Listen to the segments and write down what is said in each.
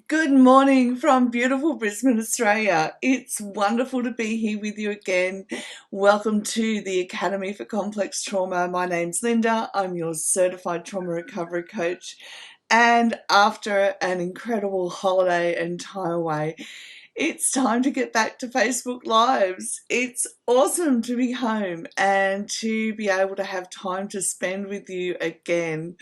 Good morning from beautiful Brisbane, Australia. It's wonderful to be here with you again. Welcome to the Academy for Complex Trauma. My name's Linda. I'm your certified trauma recovery coach. And after an incredible holiday and time away, it's time to get back to Facebook Lives. It's awesome to be home and to be able to have time to spend with you again.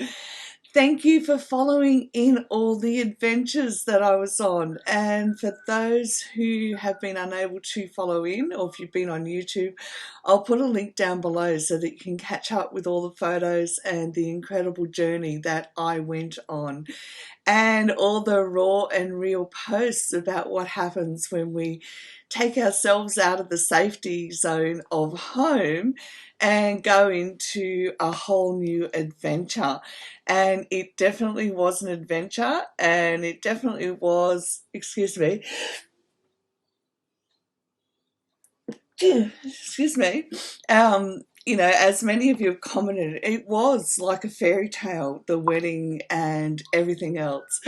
Thank you for following in all the adventures that I was on. And for those who have been unable to follow in, or if you've been on YouTube, I'll put a link down below so that you can catch up with all the photos and the incredible journey that I went on, and all the raw and real posts about what happens when we take ourselves out of the safety zone of home and go into a whole new adventure. And it definitely was an adventure, and it definitely was, excuse me, excuse me, as many of you have commented, it was like a fairy tale, the wedding and everything else.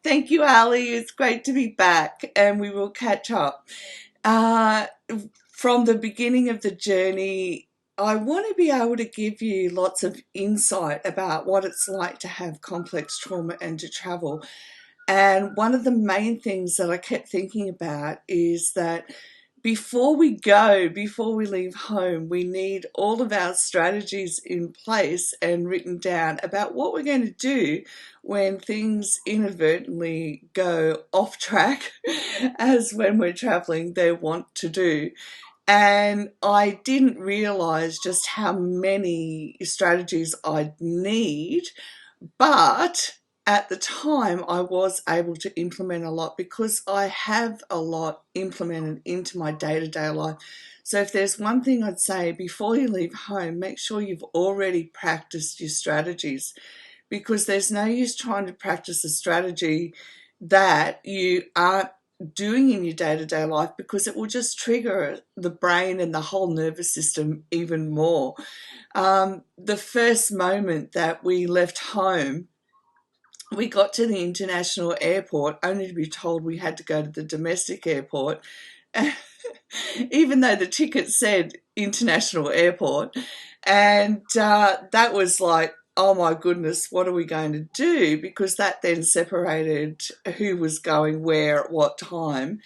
Thank you, Ali. It's great to be back, and we will catch up. Uh, from the beginning of the journey, I want to be able to give you lots of insight about what it's like to have complex trauma and to travel. And one of the main things that I kept thinking about is that before we leave home, we need all of our strategies in place and written down about what we're going to do when things inadvertently go off track, as when we're traveling, they want to do. And I didn't realize just how many strategies I'd need, but at the time I was able to implement a lot because I have a lot implemented into my day-to-day life. So if there's one thing I'd say, before you leave home, make sure you've already practiced your strategies, because there's no use trying to practice a strategy that you aren't doing in your day-to-day life, because it will just trigger the brain and the whole nervous system even more. The first moment that we left home, we got to the international airport only to be told we had to go to the domestic airport, even though the ticket said international airport. And that was like, oh my goodness, what are we going to do? Because that then separated who was going where at what time.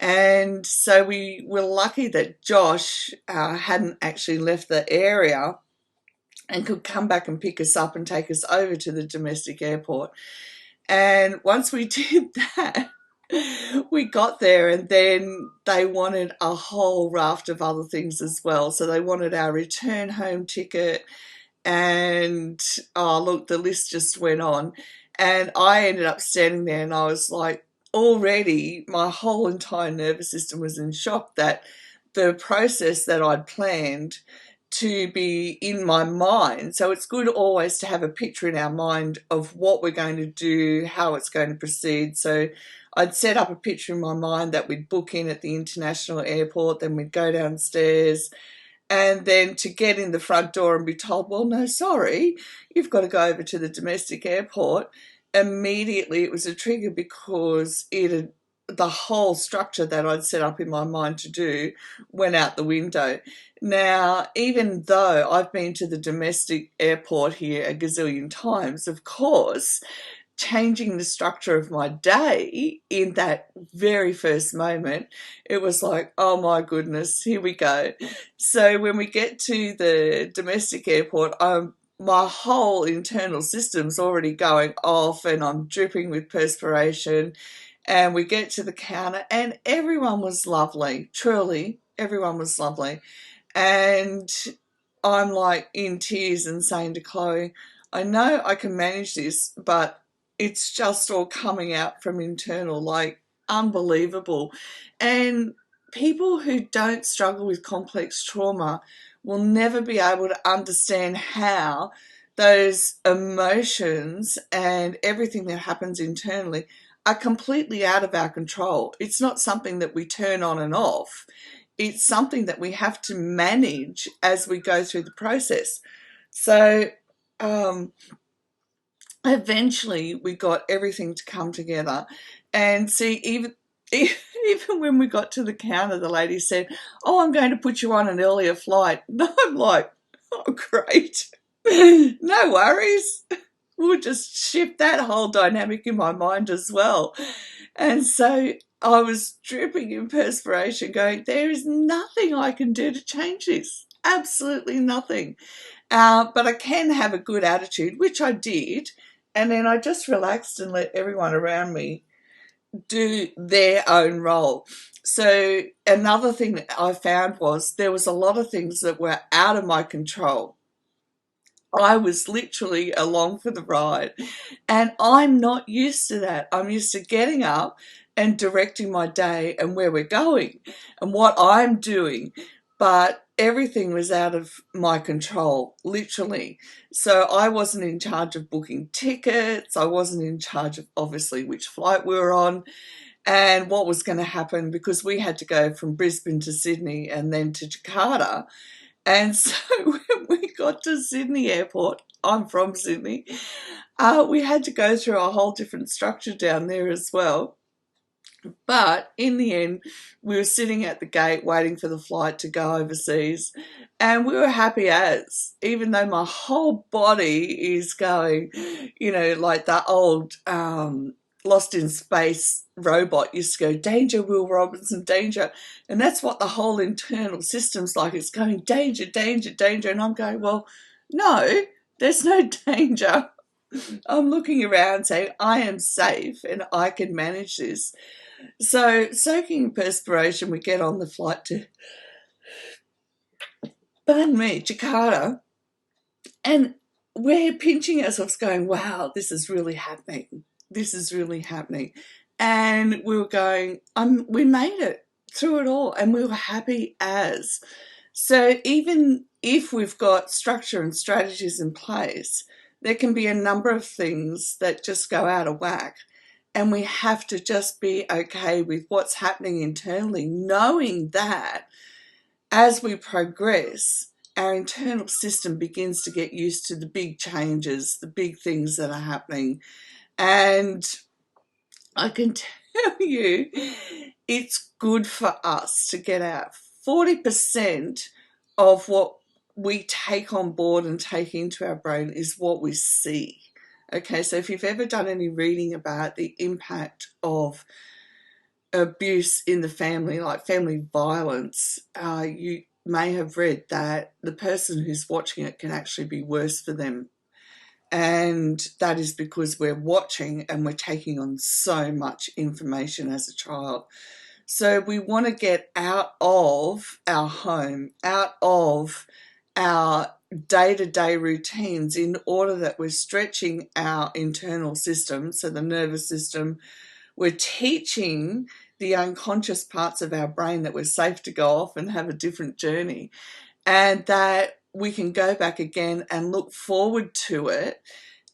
And so we were lucky that Josh hadn't actually left the area and could come back and pick us up and take us over to the domestic airport. And once we did that, we got there, and then they wanted a whole raft of other things as well. So they wanted our return home ticket, and oh, look, the list just went on. And I ended up standing there, and I was like, already my whole entire nervous system was in shock that the process that I'd planned to be in my mind. So it's good always to have a picture in our mind of what we're going to do, how it's going to proceed. So I'd set up a picture in my mind that we'd book in at the international airport, then we'd go downstairs, and then to get in the front door and be told, well, no, sorry, you've got to go over to the domestic airport. Immediately it was a trigger, because the whole structure that I'd set up in my mind to do went out the window. Now, even though I've been to the domestic airport here a gazillion times, of course, changing the structure of my day in that very first moment, it was like, oh my goodness, here we go. So when we get to the domestic airport, my whole internal system's already going off, and I'm dripping with perspiration. And we get to the counter, and everyone was lovely. Truly, everyone was lovely. And I'm like in tears and saying to Chloe, I know I can manage this, but it's just all coming out from internal, like unbelievable. And people who don't struggle with complex trauma will never be able to understand how those emotions and everything that happens internally are completely out of our control. It's not something that we turn on and off. It's something that we have to manage as we go through the process. So, eventually we got everything to come together. And see, even when we got to the counter, the lady said, "Oh, I'm going to put you on an earlier flight." And I'm like, "Oh, great. No worries." We'll just shift that whole dynamic in my mind as well. And so I was dripping in perspiration going, there is nothing I can do to change this. Absolutely nothing. But I can have a good attitude, which I did. And then I just relaxed and let everyone around me do their own role. So another thing that I found was there was a lot of things that were out of my control. I was literally along for the ride, and I'm not used to that. I'm used to getting up and directing my day and where we're going and what I'm doing, but everything was out of my control, literally. So I wasn't in charge of booking tickets. I wasn't in charge of obviously which flight we were on and what was going to happen, because we had to go from Brisbane to Sydney and then to Jakarta. And so when we got to Sydney Airport, I'm from Sydney, we had to go through a whole different structure down there as well. But in the end, we were sitting at the gate waiting for the flight to go overseas, and we were happy as, even though my whole body is going, like that old Lost in Space robot used to go, "Danger, Will Robinson, danger." And that's what the whole internal system's like. It's going, "Danger, danger, danger." And I'm going, well, no, there's no danger. I'm looking around saying, I am safe and I can manage this. So, soaking in perspiration, we get on the flight to, pardon me, Jakarta, and we're pinching ourselves going, wow, this is really happening. This is really happening. And we were going, we made it through it all, and we were happy as. So even if we've got structure and strategies in place, there can be a number of things that just go out of whack. And we have to just be okay with what's happening internally, knowing that as we progress, our internal system begins to get used to the big changes, the big things that are happening. And I can tell you, it's good for us to get out 40% of what we take on board and take into our brain is what we see. Okay, so if you've ever done any reading about the impact of abuse in the family, like family violence, you may have read that the person who's watching it can actually be worse for them. And that is because we're watching and we're taking on so much information as a child. So we want to get out of our home, out of our day-to-day routines, in order that we're stretching our internal system, so the nervous system. We're teaching the unconscious parts of our brain that we're safe to go off and have a different journey, and that we can go back again and look forward to it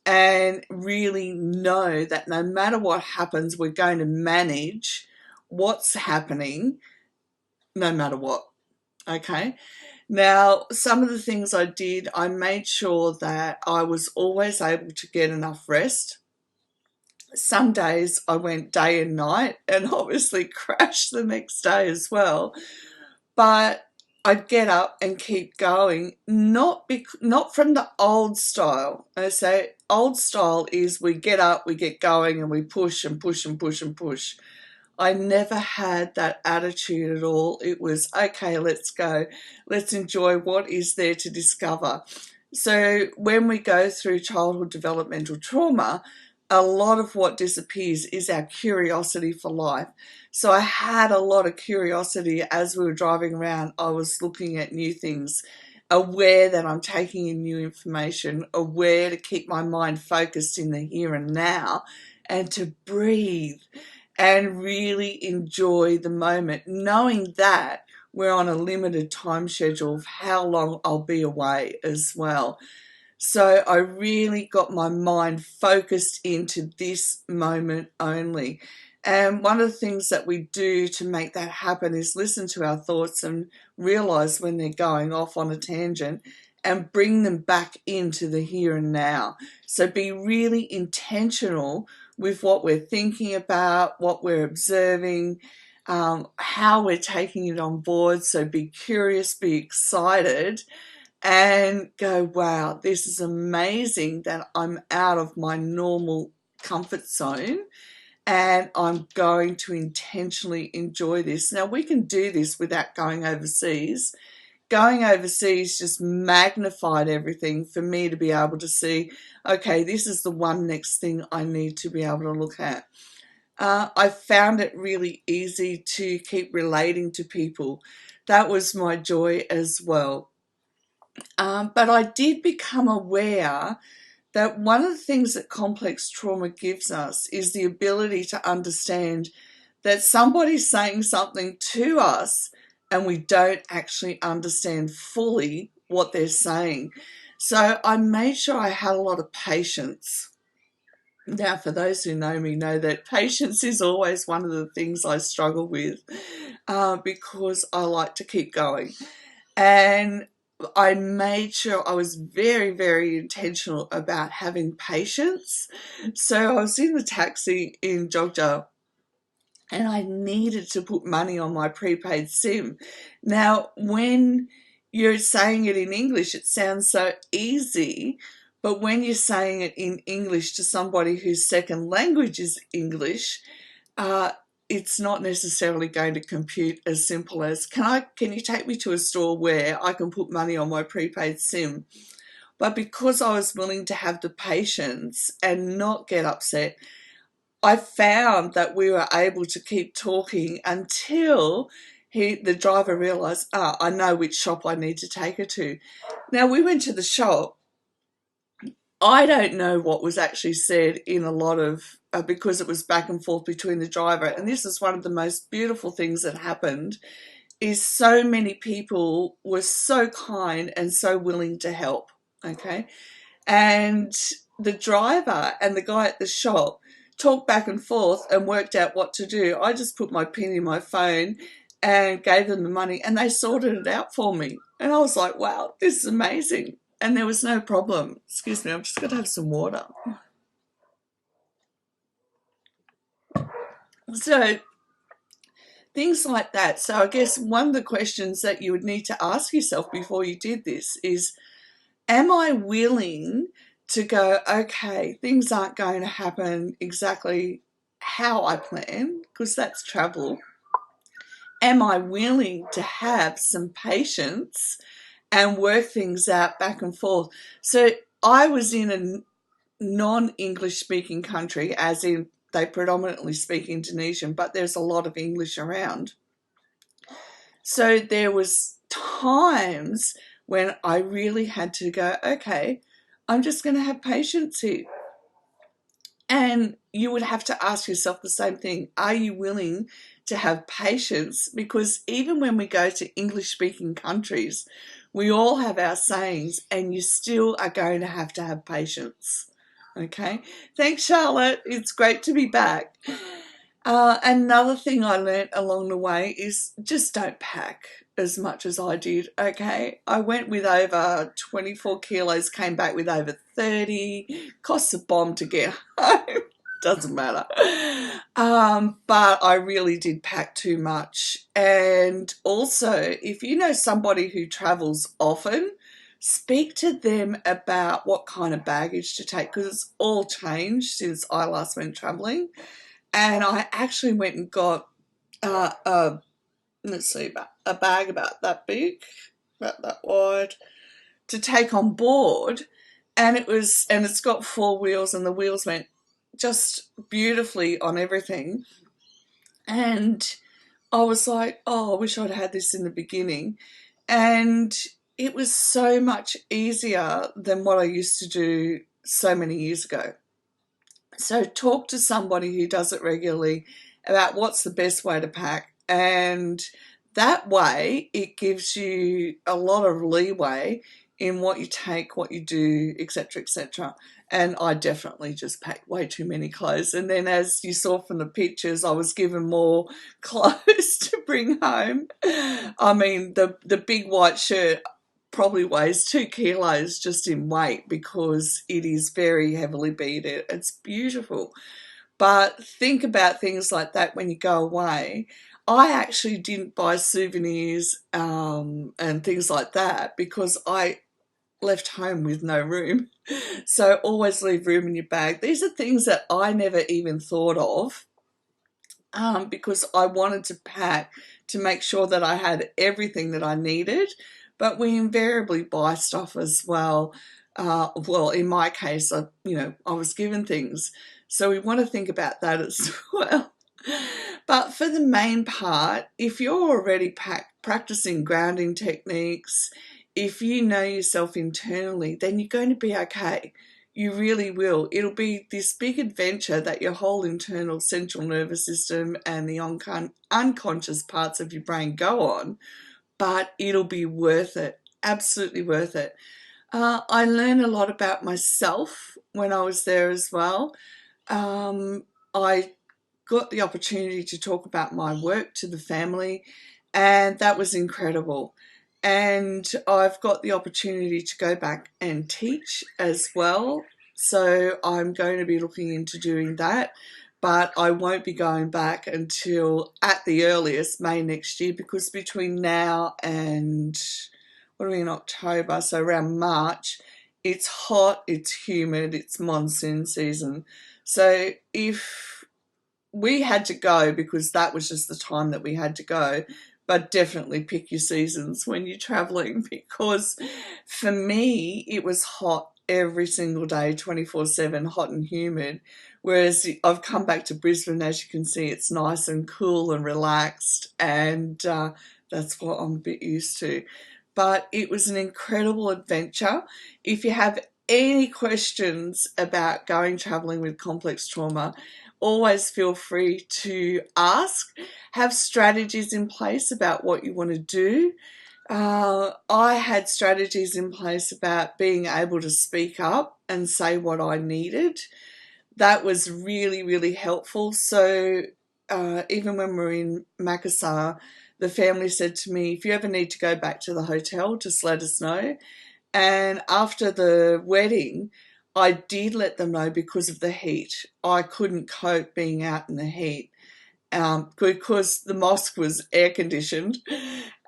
and really know that no matter what happens, we're going to manage what's happening no matter what. Okay. Now, some of the things I did, I made sure that I was always able to get enough rest. Some days I went day and night and obviously crashed the next day as well. But I'd get up and keep going, not from the old style. I say old style is we get up, we get going, and we push and push and push and push. I never had that attitude at all. It was, okay, let's go. Let's enjoy what is there to discover. So when we go through childhood developmental trauma, a lot of what disappears is our curiosity for life. So I had a lot of curiosity as we were driving around. I was looking at new things, aware that I'm taking in new information, aware to keep my mind focused in the here and now, and to breathe and really enjoy the moment, knowing that we're on a limited time schedule of how long I'll be away as well. So I really got my mind focused into this moment only. And one of the things that we do to make that happen is listen to our thoughts and realize when they're going off on a tangent and bring them back into the here and now. So be really intentional with what we're thinking about, what we're observing, how we're taking it on board. So be curious, be excited, and go, wow, this is amazing that I'm out of my normal comfort zone and I'm going to intentionally enjoy this. Now, we can do this without going overseas. Going overseas just magnified everything for me to be able to see, okay, this is the one next thing I need to be able to look at. I found it really easy to keep relating to people. That was my joy as well. But I did become aware that one of the things that complex trauma gives us is the ability to understand that somebody's saying something to us and we don't actually understand fully what they're saying. So I made sure I had a lot of patience. Now, for those who know me, know that patience is always one of the things I struggle with because I like to keep going. And I made sure I was very, very intentional about having patience. So I was in the taxi in Jogja and I needed to put money on my prepaid SIM. Now, when you're saying it in English, it sounds so easy, but when you're saying it in English to somebody whose second language is English, it's not necessarily going to compute as simple as, can you take me to a store where I can put money on my prepaid SIM? But because I was willing to have the patience and not get upset, I found that we were able to keep talking until the driver realised, I know which shop I need to take her to. Now, we went to the shop. I don't know what was actually said in a lot of, because it was back and forth between the driver. And this is one of the most beautiful things that happened, is so many people were so kind and so willing to help, okay? And the driver and the guy at the shop talked back and forth and worked out what to do. I just put my pin in my phone and gave them the money and they sorted it out for me. And I was like, wow, this is amazing. And there was no problem. Excuse me, I'm just going to have some water. So things like that. So I guess one of the questions that you would need to ask yourself before you did this is, am I willing to go, okay, things aren't going to happen exactly how I plan, because that's travel. Am I willing to have some patience and work things out back and forth? So I was in a non-English speaking country, as in they predominantly speak Indonesian, but there's a lot of English around. So there was times when I really had to go, okay, I'm just going to have patience here. And you would have to ask yourself the same thing. Are you willing to have patience? Because even when we go to English-speaking countries, we all have our sayings and you still are going to have patience. Okay? Thanks, Charlotte. It's great to be back. Another thing I learnt along the way is just don't pack as much as I did, okay? I went with over 24 kilos, came back with over 30, costs a bomb to get home, doesn't matter. But I really did pack too much. And also, if you know somebody who travels often, speak to them about what kind of baggage to take, because it's all changed since I last went traveling. And I actually went and got a bag about that big, about that wide, to take on board. And it's got 4 wheels, and the wheels went just beautifully on everything. And I was like, oh, I wish I'd had this in the beginning. And it was so much easier than what I used to do so many years ago. So talk to somebody who does it regularly about what's the best way to pack, and that way it gives you a lot of leeway in what you take, what you do, etc., etc. And I definitely just packed way too many clothes. And then, as you saw from the pictures, I was given more clothes to bring home. I mean, the big white shirt, probably weighs 2 kilos just in weight because it is very heavily beaded. It's beautiful. But think about things like that when you go away. I actually didn't buy souvenirs and things like that because I left home with no room. So always leave room in your bag. These are things that I never even thought of because I wanted to pack to make sure that I had everything that I needed. But we invariably buy stuff as well. Well, in my case, I was given things. So we want to think about that as well. But for the main part, if you're already practicing grounding techniques, if you know yourself internally, then you're going to be okay. You really will. It'll be this big adventure that your whole internal central nervous system and the unconscious parts of your brain go on, but it'll be worth it. Absolutely worth it. I learned a lot about myself when I was there as well. I got the opportunity to talk about my work to the family, and that was incredible. And I've got the opportunity to go back and teach as well. So I'm going to be looking into doing that, but I won't be going back until at the earliest May next year, because between now and what are we in October, so around March, it's hot, it's humid, it's monsoon season. So if we had to go, because that was just the time that we had to go, but definitely pick your seasons when you're traveling, because for me it was hot every single day, 24/7, hot and humid, whereas I've come back to Brisbane. As you can see, it's nice and cool and relaxed, and that's what I'm a bit used to. But it was an incredible adventure. If you have any questions about going traveling with complex trauma, always feel free to ask. Have strategies in place about what you want to do. I had strategies in place about being able to speak up and say what I needed. That was really, really helpful. So even when we were in Makassar, the family said to me, if you ever need to go back to the hotel, just let us know. And after the wedding, I did let them know because of the heat. I couldn't cope being out in the heat because the mosque was air conditioned.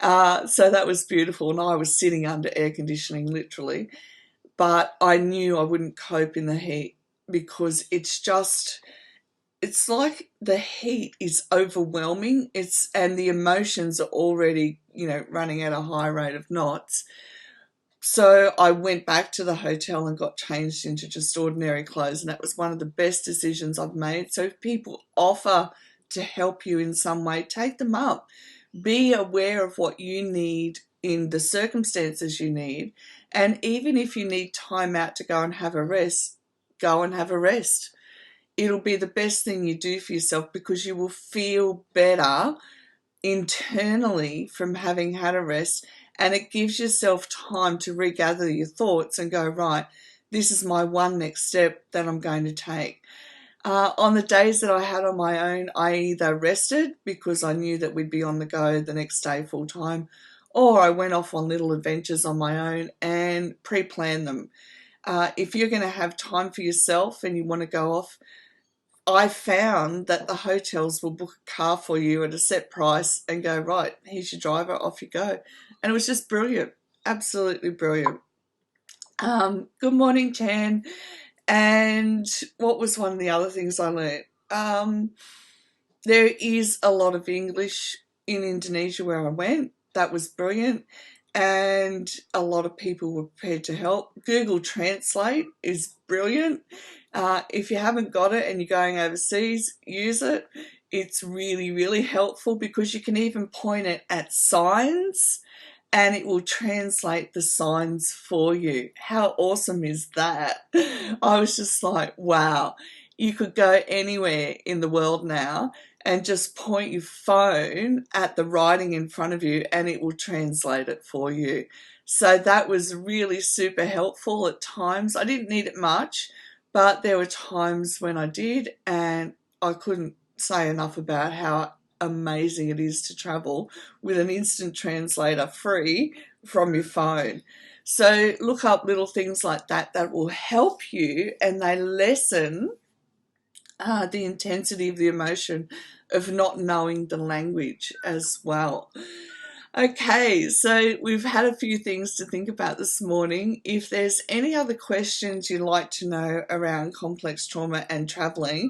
So that was beautiful. And I was sitting under air conditioning literally. But I knew I wouldn't cope in the heat because it's like the heat is overwhelming. And the emotions are already, running at a high rate of knots. So I went back to the hotel and got changed into just ordinary clothes, and that was one of the best decisions I've made. So if people offer to help you in some way, take them up. Be aware of what you need in the circumstances you need, and even if you need time out to go and have a rest, go and have a rest. It'll be the best thing you do for yourself, because you will feel better internally from having had a rest, and it gives yourself time to regather your thoughts and go, right, this is my one next step that I'm going to take. On the days that I had on my own, I either rested because I knew that we'd be on the go the next day full time, or I went off on little adventures on my own and pre-planned them. If you're going to have time for yourself and you want to go off, I found that the hotels will book a car for you at a set price and go, right, here's your driver, off you go. And it was just brilliant, absolutely brilliant. Good morning, Chan. And what was one of the other things I learned? There is a lot of English in Indonesia where I went. That was brilliant. And a lot of people were prepared to help. Google Translate is brilliant. If you haven't got it and you're going overseas, use it. It's really, really helpful, because you can even point it at signs and it will translate the signs for you. How awesome is that? I was just like, wow. You could go anywhere in the world now and just point your phone at the writing in front of you and it will translate it for you. So that was really super helpful at times. I didn't need it much, but there were times when I did, and I couldn't say enough about how amazing it is to travel with an instant translator free from your phone. So look up little things like that will help you, and they lessen the intensity of the emotion of not knowing the language as well. Okay, so we've had a few things to think about this morning. If there's any other questions you'd like to know around complex trauma and travelling,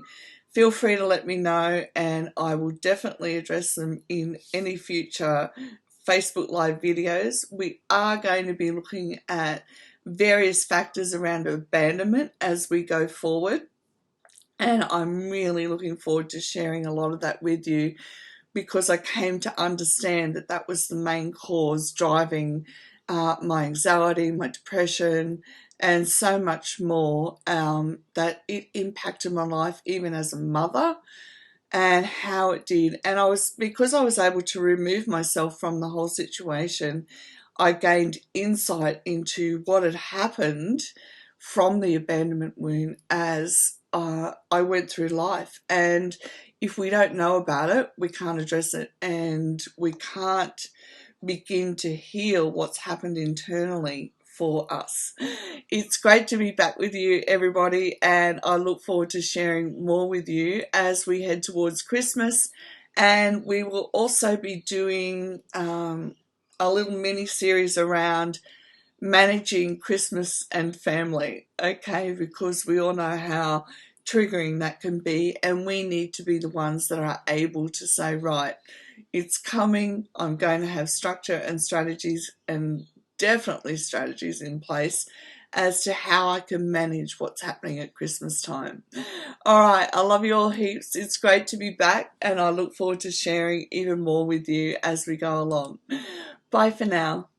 feel free to let me know, and I will definitely address them in any future Facebook Live videos. We are going to be looking at various factors around abandonment as we go forward, and I'm really looking forward to sharing a lot of that with you, because I came to understand that that was the main cause driving my anxiety, my depression, and so much more, that it impacted my life even as a mother, and how it did. And because I was able to remove myself from the whole situation, I gained insight into what had happened from the abandonment wound as I went through life. And if we don't know about it, we can't address it, and we can't begin to heal what's happened internally for us. It's great to be back with you, everybody, and I look forward to sharing more with you as we head towards Christmas. And we will also be doing a little mini series around managing Christmas and family, okay, because we all know how triggering that can be, and we need to be the ones that are able to say, right, it's coming, I'm going to have structure and strategies, and definitely strategies in place as to how I can manage what's happening at Christmas time. All right, I love you all heaps. It's great to be back, and I look forward to sharing even more with you as we go along. Bye for now.